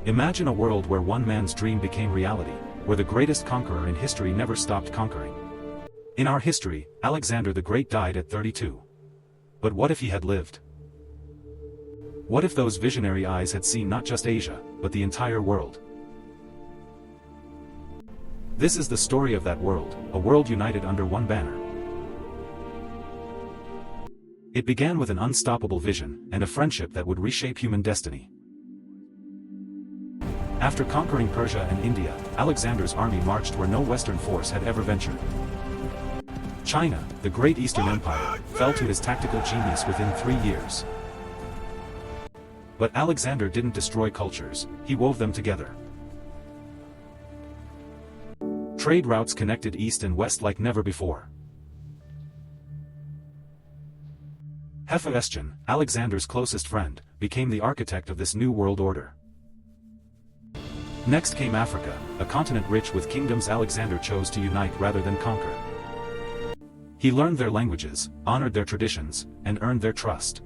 Imagine a world where one man's dream became reality, where the greatest conqueror in history never stopped conquering. In our history, Alexander the Great died at 32. But what if he had lived? What if those visionary eyes had seen not just Asia, but the entire world? This is the story of that world, a world united under one banner. It began with an unstoppable vision, and a friendship that would reshape human destiny. After conquering Persia and India, Alexander's army marched where no Western force had ever ventured. China, the great Eastern Empire, fell to his tactical genius within 3 years. But Alexander didn't destroy cultures, he wove them together. Trade routes connected east and west like never before. Hephaestion, Alexander's closest friend, became the architect of this new world order. Next came Africa, a continent rich with kingdoms Alexander chose to unite rather than conquer. He learned their languages, honored their traditions, and earned their trust.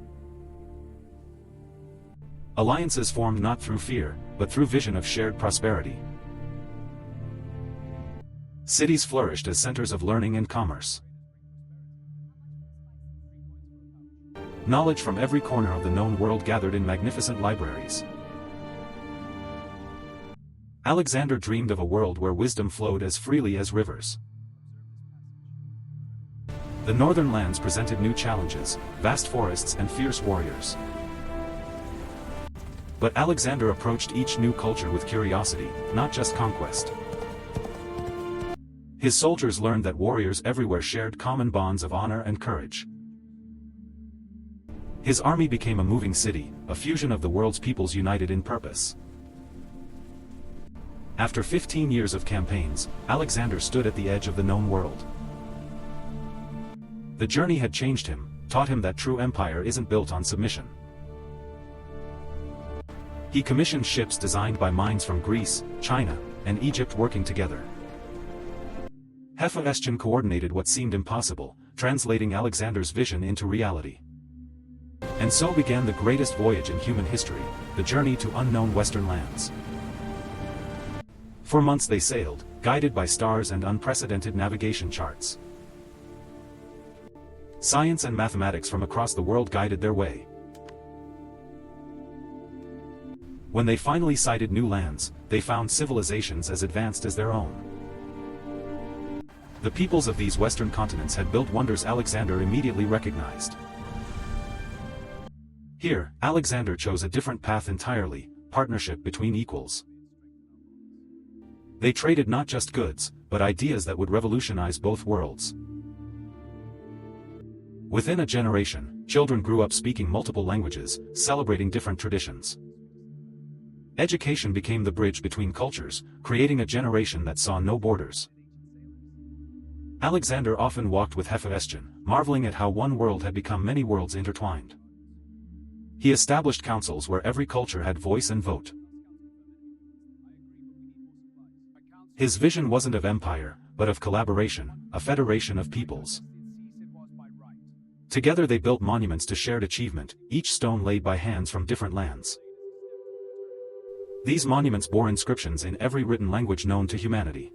Alliances formed not through fear, but through vision of shared prosperity. Cities flourished as centers of learning and commerce. Knowledge from every corner of the known world gathered in magnificent libraries. Alexander dreamed of a world where wisdom flowed as freely as rivers. The northern lands presented new challenges, vast forests and fierce warriors. But Alexander approached each new culture with curiosity, not just conquest. His soldiers learned that warriors everywhere shared common bonds of honor and courage. His army became a moving city, a fusion of the world's peoples united in purpose. After 15 years of campaigns, Alexander stood at the edge of the known world. The journey had changed him, taught him that true empire isn't built on submission. He commissioned ships designed by minds from Greece, China, and Egypt working together. Hephaestion coordinated what seemed impossible, translating Alexander's vision into reality. And so began the greatest voyage in human history, the journey to unknown Western lands. For months they sailed, guided by stars and unprecedented navigation charts. Science and mathematics from across the world guided their way. When they finally sighted new lands, they found civilizations as advanced as their own. The peoples of these western continents had built wonders Alexander immediately recognized. Here, Alexander chose a different path entirely, partnership between equals. They traded not just goods, but ideas that would revolutionize both worlds. Within a generation, children grew up speaking multiple languages, celebrating different traditions. Education became the bridge between cultures, creating a generation that saw no borders. Alexander often walked with Hephaestion, marveling at how one world had become many worlds intertwined. He established councils where every culture had voice and vote. His vision wasn't of empire, but of collaboration, a federation of peoples. Together they built monuments to shared achievement, each stone laid by hands from different lands. These monuments bore inscriptions in every written language known to humanity.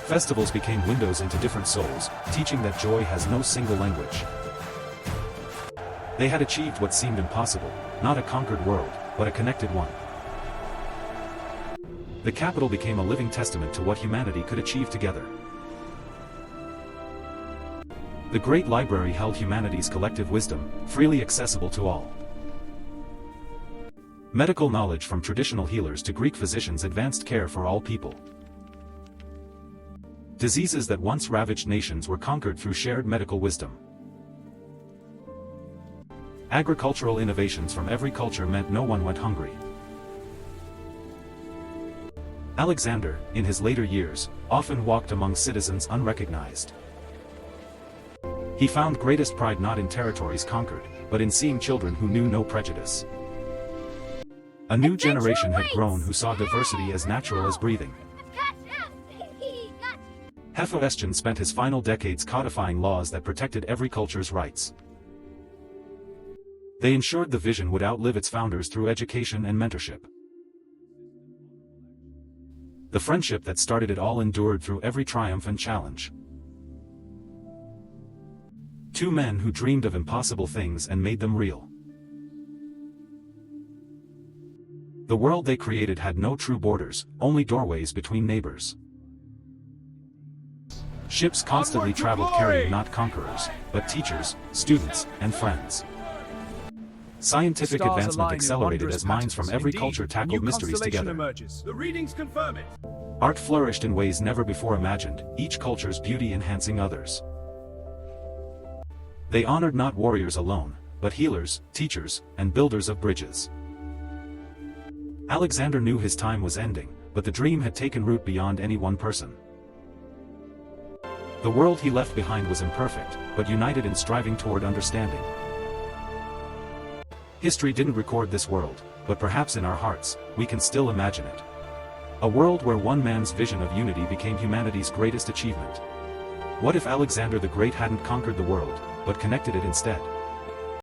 Festivals became windows into different souls, teaching that joy has no single language. They had achieved what seemed impossible, not a conquered world, but a connected one. The capital became a living testament to what humanity could achieve together. The great library held humanity's collective wisdom, freely accessible to all. Medical knowledge from traditional healers to Greek physicians advanced care for all people. Diseases that once ravaged nations were conquered through shared medical wisdom. Agricultural innovations from every culture meant no one went hungry. Alexander, in his later years, often walked among citizens unrecognized. He found greatest pride not in territories conquered, but in seeing children who knew no prejudice. A new generation had grown who saw diversity as natural as breathing. Hephaestion spent his final decades codifying laws that protected every culture's rights. They ensured the vision would outlive its founders through education and mentorship. The friendship that started it all endured through every triumph and challenge. Two men who dreamed of impossible things and made them real. The world they created had no true borders, only doorways between neighbors. Ships constantly traveled carrying not conquerors, but teachers, students, and friends. Scientific advancement accelerated as minds from every culture tackled mysteries together. The readings confirm it. Art flourished in ways never before imagined, each culture's beauty enhancing others. They honored not warriors alone, but healers, teachers, and builders of bridges. Alexander knew his time was ending, but the dream had taken root beyond any one person. The world he left behind was imperfect, but united in striving toward understanding. History didn't record this world, but perhaps in our hearts, we can still imagine it. A world where one man's vision of unity became humanity's greatest achievement. What if Alexander the Great hadn't conquered the world, but connected it instead?